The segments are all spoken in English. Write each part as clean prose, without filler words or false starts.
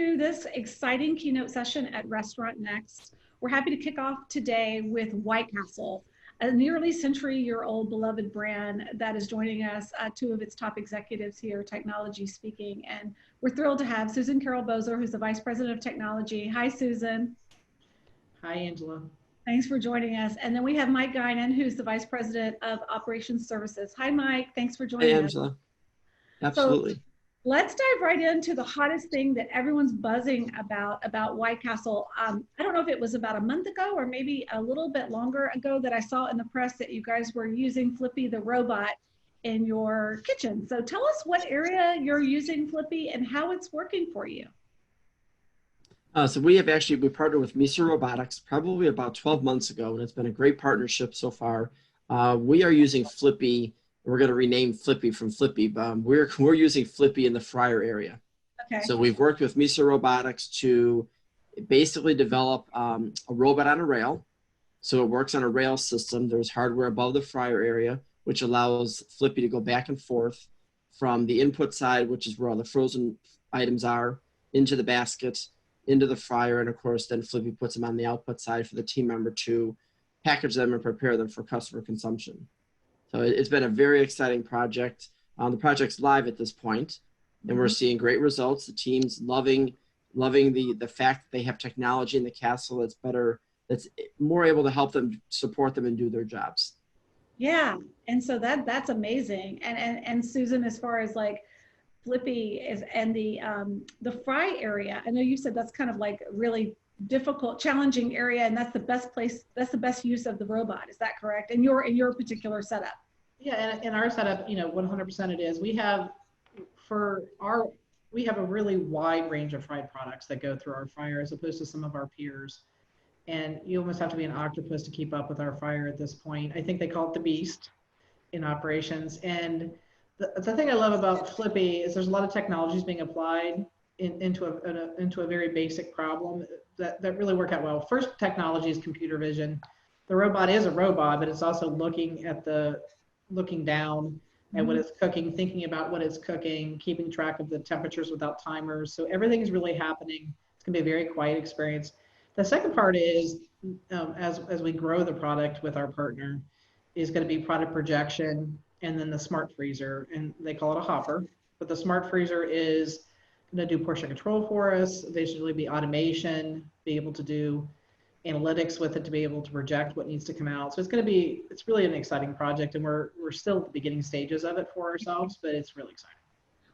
to this exciting keynote session at Restaurant Next. We're happy to kick off today with White Castle, a nearly century-year-old beloved brand that is joining us, two of its top executives here, technology speaking. And we're thrilled to have Susan Carroll-Boser, who's the Vice President of Technology. Hi, Susan. Hi, Angela. Thanks for joining us. And then we have Mike Guinan, who's the Vice President of Operations Services. Hi, Mike. Thanks for joining us. Hey, Angela. Absolutely. So, let's dive right into the hottest thing that everyone's buzzing about White Castle. I don't know if it was about a month ago or maybe a little bit longer ago that I saw in the press that you guys were using Flippy the robot in your kitchen. So tell us what area you're using Flippy and how it's working for you. So we partnered with Robotics probably about 12 months ago, and it's been a great partnership so far. We are using Flippy. We're going to rename Flippy from Flippy, but we're using Flippy in the fryer area. Okay. So we've worked with Robotics to basically develop a robot on a rail. So it works on a rail system. There's hardware above the fryer area, which allows Flippy to go back and forth from the input side, which is where all the frozen items are, into the basket, into the fryer, and of course then Flippy puts them on the output side for the team member to package them and prepare them for customer consumption. So it's been a very exciting project. The project's live at this point, and we're seeing great results. The team's loving the fact that they have technology in the castle that's more able to help them, support them, and do their jobs. Yeah, and so that's amazing. And Susan, as far as like Flippy is and the fry area, I know you said that's kind of like really difficult, challenging area, and that's the best place, that's the best use of the robot. Is that correct? In your particular setup? Yeah, and in our setup, 100% it is. We have a really wide range of fried products that go through our fryer as opposed to some of our peers. And you almost have to be an octopus to keep up with our fryer at this point. I think they call it the beast in operations. And the thing I love about Flippy is there's a lot of technologies being applied into a very basic problem that really work out well. First technology is computer vision. The robot is a robot, but it's also looking down at what it's cooking, thinking about what it's cooking, keeping track of the temperatures without timers. So everything is really happening. It's gonna be a very quiet experience. The second part is, as we grow the product with our partner, is gonna be product projection and then the smart freezer, and they call it a hopper. But the smart freezer is gonna do portion control for us, basically be automation, be able to do analytics with it to be able to project what needs to come out. So it's really an exciting project, and we're still at the beginning stages of it for ourselves, but it's really exciting.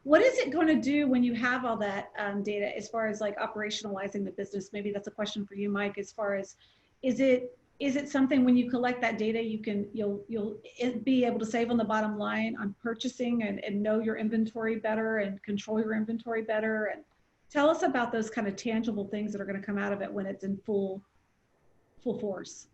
What is it going to do when you have all that data as far as like operationalizing the business? Maybe that's a question for you, Mike, as far as, is it something when you collect that data, you'll be able to save on the bottom line on purchasing and know your inventory better and control your inventory better? And tell us about those kind of tangible things that are going to come out of it when it's in full force.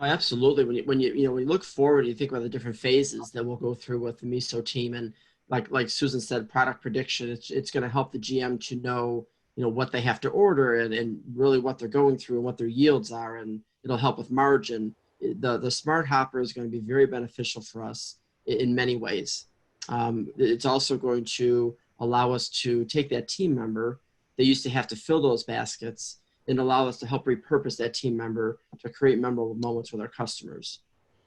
Oh, absolutely. When you look forward, you think about the different phases that we'll go through with the MISO team, and like Susan said, product prediction. It's going to help the GM to know what they have to order and really what they're going through and what their yields are, and it'll help with margin. The smart hopper is going to be very beneficial for us in many ways. It's also going to allow us to take that team member that used to have to fill those baskets and allow us to help repurpose that team member to create memorable moments with our customers.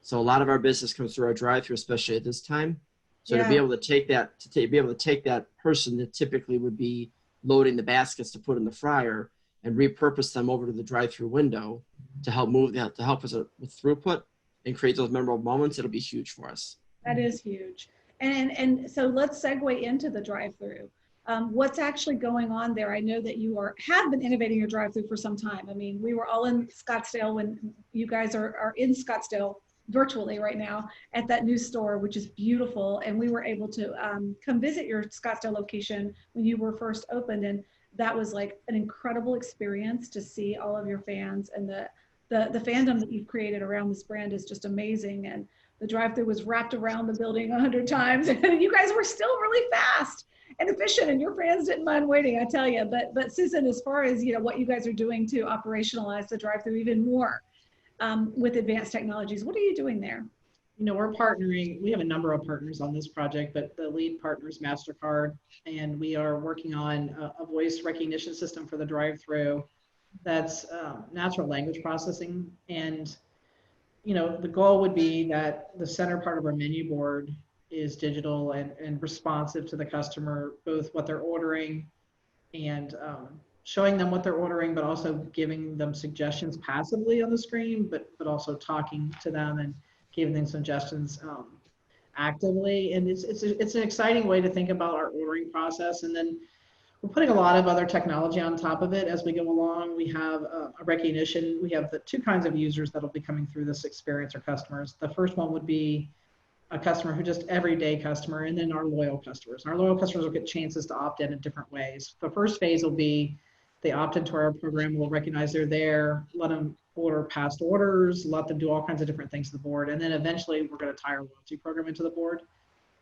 So a lot of our business comes through our drive-thru, especially at this time. So to be able to take that person that typically would be loading the baskets to put in the fryer and repurpose them over to the drive-thru window to help us with throughput and create those memorable moments, it'll be huge for us. That is huge. And so let's segue into the drive-thru. What's actually going on there? I know that you have been innovating your drive-thru for some time. I mean, we were all in Scottsdale when you guys are in Scottsdale virtually right now at that new store, which is beautiful. And we were able to come visit your Scottsdale location when you were first opened. And that was like an incredible experience to see all of your fans, and the fandom that you've created around this brand is just amazing. And the drive-thru was wrapped around the building 100 times. And you guys were still really fast and efficient, and your fans didn't mind waiting, I tell you. But Susan, as far as what you guys are doing to operationalize the drive-thru even more with advanced technologies, what are you doing there? we're partnering, we have a number of partners on this project, but the lead partner is MasterCard, and we are working on a voice recognition system for the drive-through that's natural language processing. And, the goal would be that the center part of our menu board is digital and responsive to the customer, both what they're ordering and showing them what they're ordering, but also giving them suggestions passively on the screen, but also talking to them and giving them suggestions actively. And it's an exciting way to think about our ordering process. And then we're putting a lot of other technology on top of it as we go along. We have a recognition. We have the two kinds of users that'll be coming through this experience, or customers. The first one would be a customer who just everyday customer, and then our loyal customers. And our loyal customers will get chances to opt in different ways. The first phase will be they opt into our program, we'll recognize they're there, let them order past orders, let them do all kinds of different things to the board. And then eventually we're going to tie our loyalty program into the board,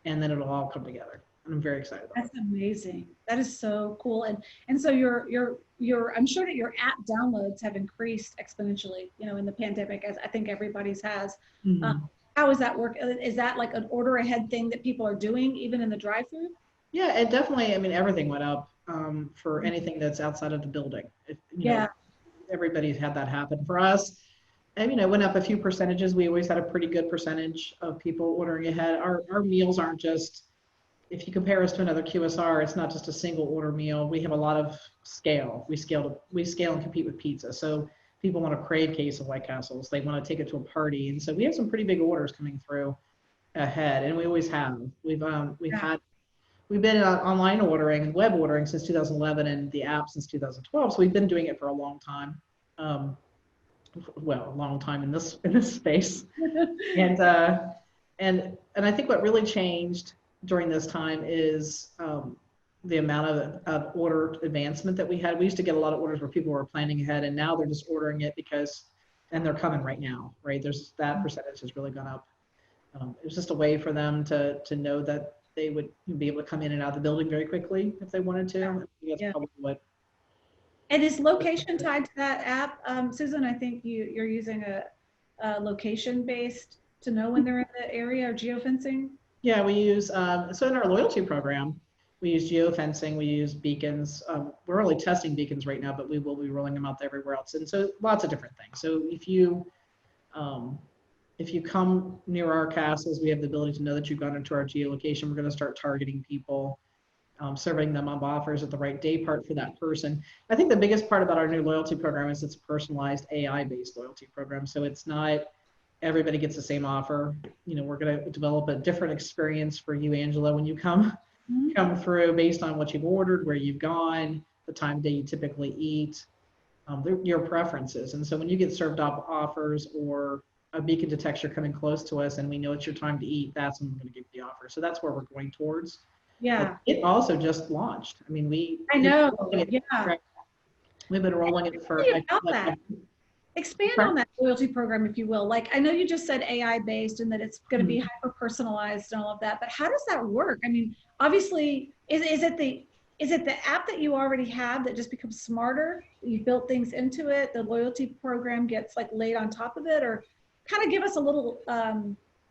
and then it'll all come together. And I'm very excited about it. That's amazing. That is so cool. And so I'm sure that your app downloads have increased exponentially, in the pandemic, as I think everybody's has. Mm-hmm. How does that work? Is that like an order ahead thing that people are doing even in the drive-thru? Yeah, it definitely, everything went up for anything that's outside of the building. Everybody's had that happen. For us, it went up a few percentages. We always had a pretty good percentage of people ordering ahead. Our meals aren't just, if you compare us to another QSR, it's not just a single order meal. We have a lot of scale. We scale and compete with pizza. So people want a Crave case of White Castles. They want to take it to a party. And so we have some pretty big orders coming through ahead, and we always have. We've been online ordering and web ordering since 2011, and the app since 2012. So we've been doing it for a long time. A long time in this space. And I think what really changed during this time is the amount of order advancement that we had. We used to get a lot of orders where people were planning ahead, and now they're just ordering it and they're coming right now, right? That percentage has really gone up. It was just a way for them to know that they would be able to come in and out of the building very quickly if they wanted to. That's probably what. And is location tied to that app? Susan, I think you're using a location-based to know when they're in the area, or geofencing? Yeah, we use, so in our loyalty program, we use geofencing, we use beacons. We're only testing beacons right now, but we will be rolling them out everywhere else. And so lots of different things. So if you come near our castles, we have the ability to know that you've gone into our geolocation. We're going to start targeting people, serving them up offers at the right day part for that person. I think the biggest part about our new loyalty program is it's a personalized AI-based loyalty program. So it's not everybody gets the same offer. We're going to develop a different experience for you, Angela, when you come through based on what you've ordered, where you've gone, the time of day you typically eat, your preferences. And so when you get served up offers or a beacon detects you're coming close to us and we know it's your time to eat, that's when we're going to give you the offer. So that's where we're going towards. Yeah. It also just launched. I know. We've been rolling it for. Expand on that loyalty program, if you will. Like, I know you just said AI based and that it's going to be hyper personalized and all of that, but how does that work? Obviously, is it the app that you already have that just becomes smarter? You built things into it. The loyalty program gets like laid on top of it, or kind of give us a little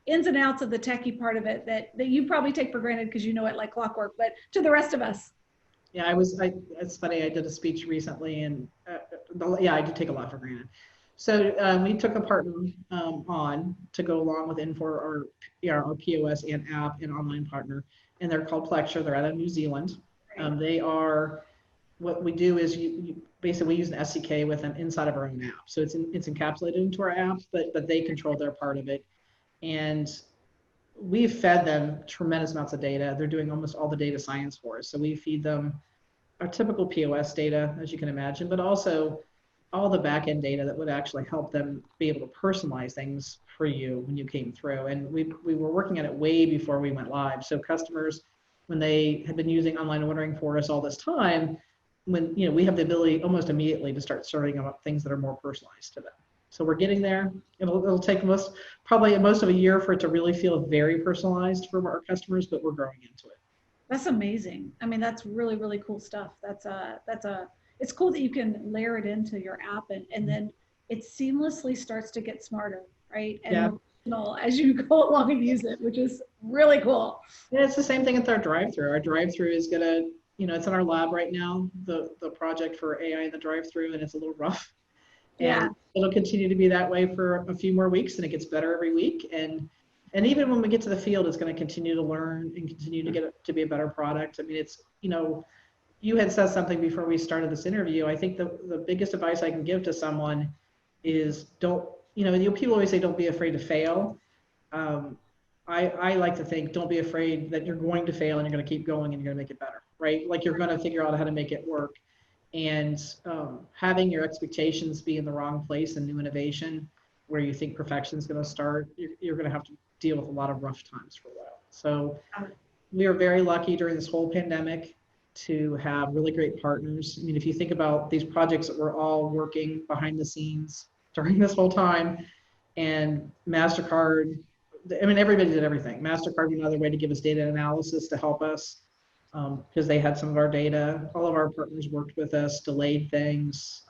ins and outs of the techie part of it that you probably take for granted because you know it like clockwork, but to the rest of us. Yeah, it's funny. I did a speech recently, and I do take a lot for granted. So we took a partner on to go along with Infor, our POS and app and online partner, and they're called Plexure. They're out of New Zealand. What we do is basically we use an SDK with them inside of our own app. So it's encapsulated into our app, but they control their part of it. And we've fed them tremendous amounts of data. They're doing almost all the data science for us. So we feed them our typical POS data, as you can imagine, but also all the back-end data that would actually help them be able to personalize things for you when you came through. And we were working on it way before we went live. So customers, when they had been using online ordering for us all this time, when we have the ability almost immediately to start serving them up things that are more personalized to them. So we're getting there. It'll take probably most of a year for it to really feel very personalized for our customers, but we're growing into it. That's amazing. That's really, really cool stuff. It's cool that you can layer it into your app and then it seamlessly starts to get smarter, right? And as you go along and use it, which is really cool. Yeah, it's the same thing with our drive-through. Our drive-through is gonna, it's in our lab right now, the project for AI in the drive-through, and it's a little rough. Yeah. And it'll continue to be that way for a few more weeks, and it gets better every week. And even when we get to the field, it's going to continue to learn and continue to get it to be a better product. I mean, it's, you had said something before we started this interview. I think the biggest advice I can give to someone is don't, people always say don't be afraid to fail. I like to think don't be afraid that you're going to fail and you're going to keep going and you're going to make it better, right? Like you're going to figure out how to make it work. And having your expectations be in the wrong place in new innovation, where you think perfection is going to start, you're going to have to deal with a lot of rough times for a while. So we are very lucky during this whole pandemic to have really great partners. I mean, if you think about these projects that we're all working behind the scenes during this whole time, and MasterCard, I mean, everybody did everything. MasterCard went another way to give us data analysis to help us because they had some of our data. All of our partners worked with us, delayed things,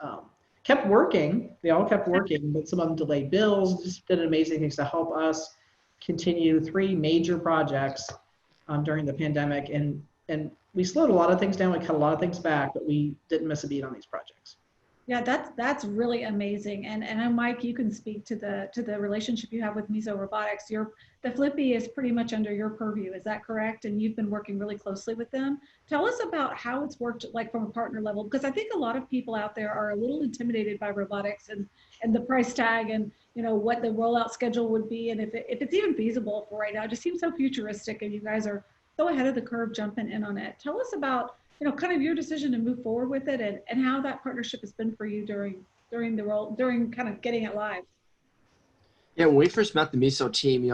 kept working. They all kept working, but some of them delayed bills, just did amazing things to help us continue 3 major projects during the pandemic. And we slowed a lot of things down, we cut a lot of things back, but we didn't miss a beat on these projects. Yeah, that's really amazing. And Mike, you can speak to the relationship you have with Miso Robotics. The Flippy is pretty much under your purview, is that correct? And you've been working really closely with them. Tell us about how it's worked like from a partner level, because I think a lot of people out there are a little intimidated by robotics and the price tag and what the rollout schedule would be, and if it's even feasible for right now. It just seems so futuristic, and you guys are so ahead of the curve jumping in on it. Tell us about kind of your decision to move forward with it and how that partnership has been for you during kind of getting it live. Yeah, when we first met the Miso team,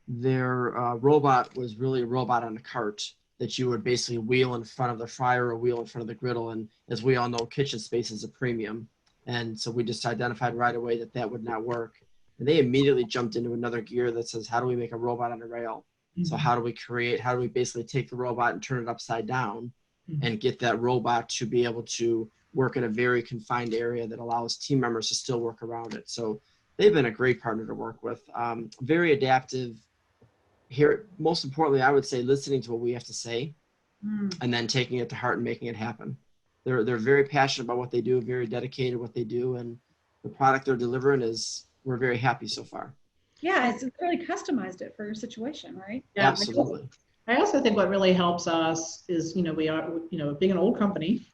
their robot was really a robot on a cart that you would basically wheel in front of the fryer or wheel in front of the griddle. And as we all know, kitchen space is a premium. And so we just identified right away that would not work. And they immediately jumped into another gear that says, how do we make a robot on a rail? Mm-hmm. So how do we basically take the robot and turn it upside down and get that robot to be able to work in a very confined area that allows team members to still work around it. So they've been a great partner to work with. Very adaptive. Here, most importantly, I would say listening to what we have to say and then taking it to heart and making it happen. They're very passionate about what they do, very dedicated what they do, and the product they're delivering we're very happy so far. Yeah, it's really customized it for your situation, right? Yeah, absolutely. I also think what really helps us is, we are, being an old company,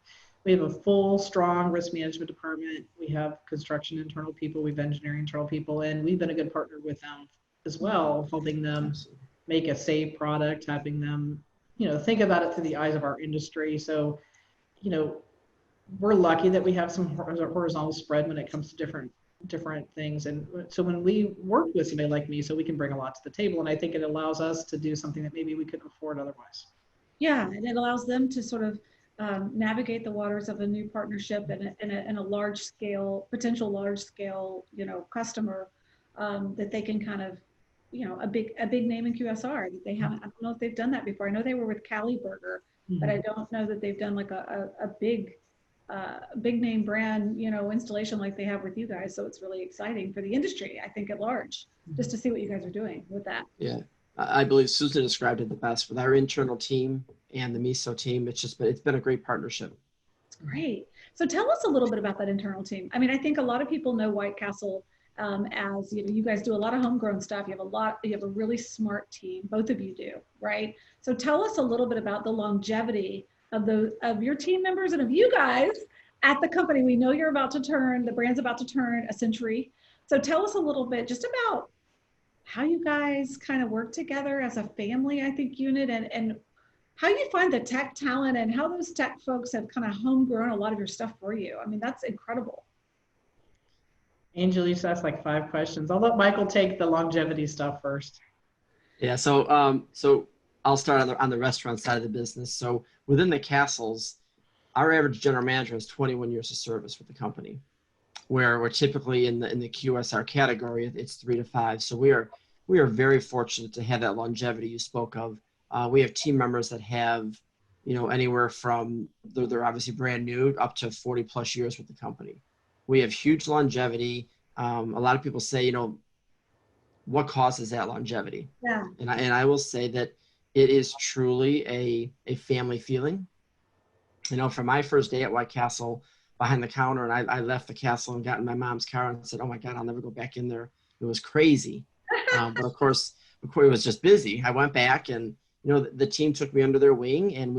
we have a full, strong risk management department. We have construction internal people, we have engineering internal people, and we've been a good partner with them as well, helping them make a safe product, having them, think about it through the eyes of our industry. So, we're lucky that we have some horizontal spread when it comes to different things. And so when we work with somebody like me, so we can bring a lot to the table. And I think it allows us to do something that maybe we couldn't afford otherwise. Yeah, and it allows them to sort of navigate the waters of a new partnership and a large scale, potential large scale, customer that they can kind of, a big name in QSR that they haven't, I don't know if they've done that before. I know they were with Cali Burger, but I don't know that they've done like a big name brand, installation like they have with you guys. So it's really exciting for the industry, I think, at large, just to see what you guys are doing with that. Yeah, I believe Susan described it the best with our internal team and the Miso team. It's been a great partnership. It's great. So tell us a little bit about that internal team. I mean, I think a lot of people know White Castle as, you guys do a lot of homegrown stuff. You have a really smart team. Both of you do, right? So tell us a little bit about the longevity of your team members and of you guys at the company. We know the brand's about to turn a century. So tell us a little bit just about how you guys kind of work together as a family, I think, unit, and how you find the tech talent and how those tech folks have kind of homegrown a lot of your stuff for you. I mean, that's incredible. Angel, you asked like 5 questions. I'll let Michael take the longevity stuff first. Yeah, so I'll start on the restaurant side of the business. So within the Castles, our average general manager has 21 years of service with the company, where we're typically in the QSR category, it's 3 to 5. So we are very fortunate to have that longevity you spoke of. We have team members that have, anywhere from they're obviously brand new up to 40 plus years with the company. We have huge longevity. A lot of people say, what causes that longevity. Yeah. And I will say that it is truly a family feeling. You know, for my first day at White Castle behind the counter, and I left the castle and got in my mom's car and said, oh my God, I'll never go back in there. It was crazy. But of course, it was just busy. I went back and, you know, the team took me under their wing, and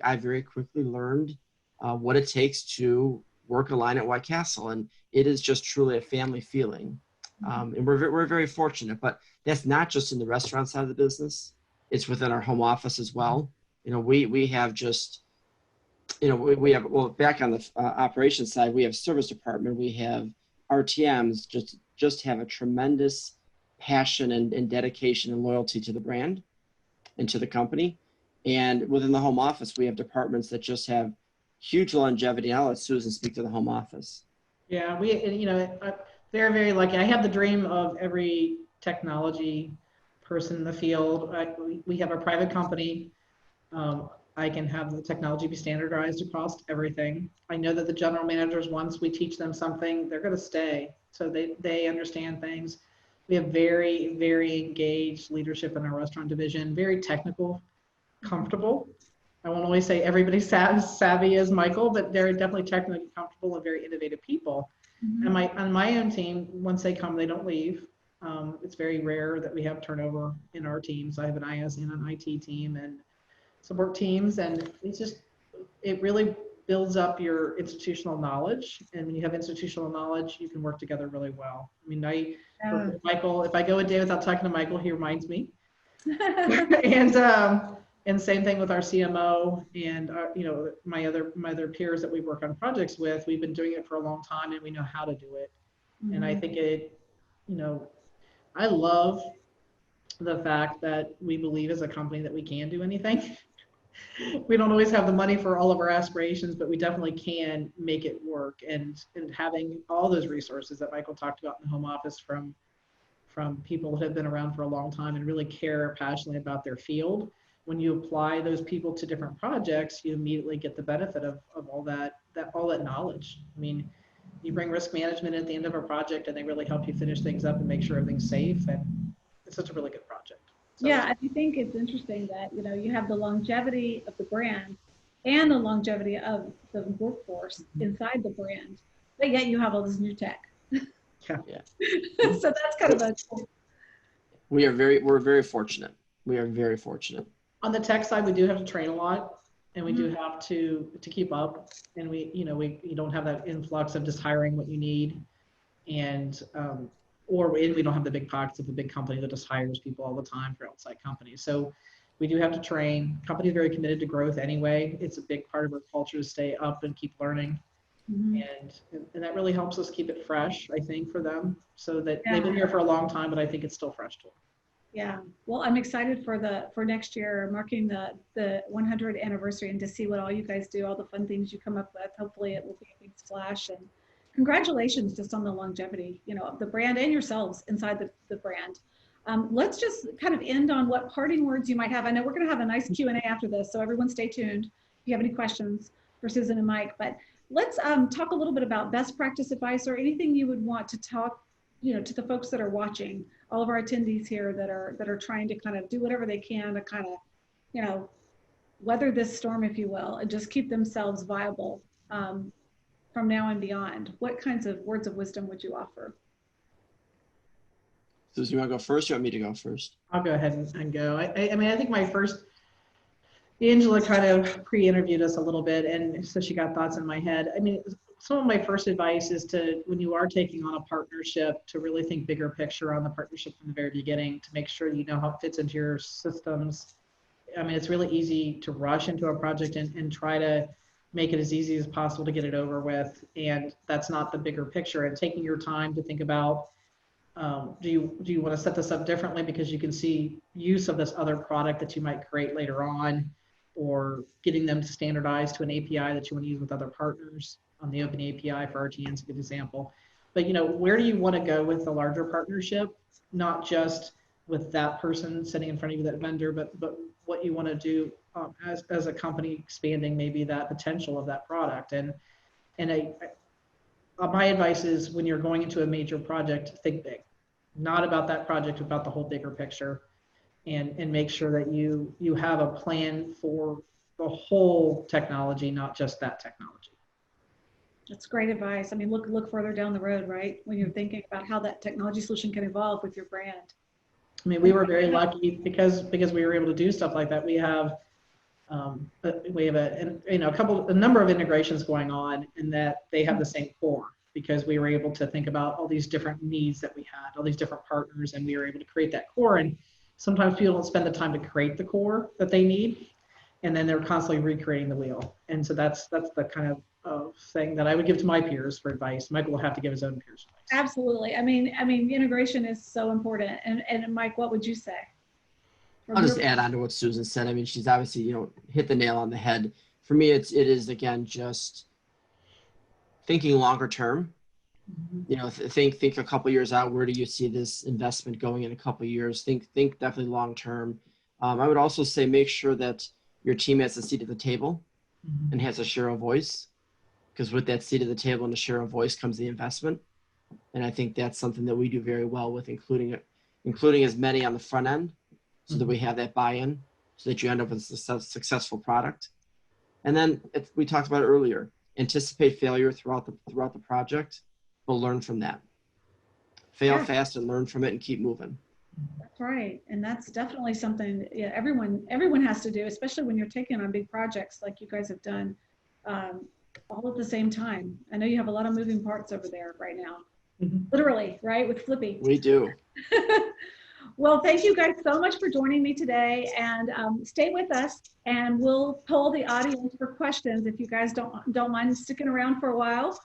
I very quickly learned what it takes to work a line at White Castle. And it is just truly a family feeling. And we're very fortunate, but that's not just in the restaurant side of the business. It's within our home office as well. You know, we have just, you know, we have, well, back on the operations side, we have service department, we have RTMs, just have a tremendous passion and dedication and loyalty to the brand and to the company. And within the home office, we have departments that just have huge longevity. I'll let Susan speak to the home office. Yeah, you know, they're very lucky. I have the dream of every technology person in the field. We have a private company. I can have the technology be standardized across everything. I know that the general managers, once we teach them something, they're going to stay. So they understand things. We have very, very engaged leadership in our restaurant division, very technical, comfortable. I won't always say everybody's savvy as Michael, but they're definitely technically comfortable and very innovative people. And on my own team, once they come, they don't leave. It's very rare that we have turnover in our teams. I have an IS and an IT team and support teams, and it really builds up your institutional knowledge. And when you have institutional knowledge, you can work together really well. I mean, Michael, if I go a day without talking to Michael, he reminds me. And same thing with our CMO and you know, my other peers that we work on projects with. We've been doing it for a long time, and we know how to do it. And I think you know, I love the fact that we believe as a company that we can do anything. We don't always have the money for all of our aspirations, but we definitely can make it work. And having all those resources that Michael talked about in the home office from people that have been around for a long time and really care passionately about their field. When you apply those people to different projects, you immediately get the benefit of all that knowledge. I mean, you bring risk management at the end of a project, and they really help you finish things up and make sure everything's safe. And it's such a really good project. So yeah, I think it's interesting that, you know, you have the longevity of the brand and the longevity of the workforce inside the brand, but yet you have all this new tech. Yeah. So that's kind of a We're very fortunate. We are very fortunate. on the tech side, we do have to train a lot, and we do have to keep up. And you don't have that influx of just hiring what you need, and we don't have the big pockets of the big company that just hires people all the time for outside companies. So we do have to train. Company's very committed to growth anyway. It's a big part of our culture to stay up and keep learning. And that really helps us keep it fresh, I think, for them, so that they've been here for a long time, but I think it's still fresh to them. Yeah, well, I'm excited for next year, marking the 100th anniversary, and to see what all you guys do, all the fun things you come up with. Hopefully it will be a big splash, and congratulations just on the longevity, you know, of the brand and yourselves inside the brand. Let's just kind of end on what parting words you might have. I know we're going to have a nice Q&A after this, so everyone stay tuned if you have any questions for Susan and Mike. But let's talk a little bit about best practice advice or anything you would want to talk, you know, to the folks that are watching, all of our attendees here that are trying to kind of do whatever they can to kind of, you know, weather this storm, if you will, and just keep themselves viable from now and beyond. What kinds of words of wisdom would you offer? Susan, you want to go first? Or you want me to go first? I'll go ahead and go. I mean, I think Angela kind of pre-interviewed us a little bit, and so she got thoughts in my head. I mean, some of my first advice is to, when you are taking on a partnership, to really think bigger picture on the partnership from the very beginning, to make sure you know how it fits into your systems. I mean, it's really easy to rush into a project and try to make it as easy as possible to get it over with. And that's not the bigger picture. And taking your time to think about, do you want to set this up differently because you can see use of this other product that you might create later on, or getting them to standardize to an API that you want to use with other partners. On the open API for RTN is a good example. But, you know, where do you want to go with the larger partnership? Not just with that person sitting in front of you, that vendor, but what you want to do as a company, expanding maybe that potential of that product. And my advice is, when you're going into a major project, think big. not about that project, about the whole bigger picture, and make sure that you have a plan for the whole technology, not just that technology. That's great advice. I mean, look further down the road, right? When you're thinking about how that technology solution can evolve with your brand. I mean, we were very lucky because we were able to do stuff like that. We have a number of integrations going on, and that they have the same core, because we were able to think about all these different needs that we had, all these different partners, and we were able to create that core. And sometimes people don't spend the time to create the core that they need, and then they're constantly recreating the wheel. And so that's the kind of thing that I would give to my peers for advice. Michael will have to give his own peers advice. Absolutely. I mean, integration is so important. And Mike, what would you say? I'll just add on to what Susan said. I mean, she's obviously, hit the nail on the head. For me, it is again, just thinking longer term. Think a couple years out. Where do you see this investment going in a couple of years? Think definitely long term. I would also say make sure that your team has a seat at the table and has a share of voice, because with that seat at the table and a share of voice comes the investment. And I think that's something that we do very well with, including as many on the front end, so that we have that buy-in, so that you end up with a successful product. And then we talked about it earlier, anticipate failure throughout the project, but learn from that. Fail fast and learn from it and keep moving. That's right. And that's definitely something everyone has to do, especially when you're taking on big projects like you guys have done all at the same time. I know you have a lot of moving parts over there right now. Literally, right? With Flippy. We do. Well, thank you guys so much for joining me today, and stay with us, and we'll poll the audience for questions if you guys don't mind sticking around for a while.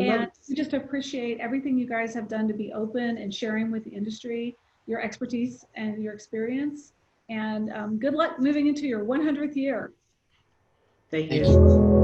And we just appreciate everything you guys have done to be open and sharing with the industry your expertise and your experience. And good luck moving into your 100th year. Thank you.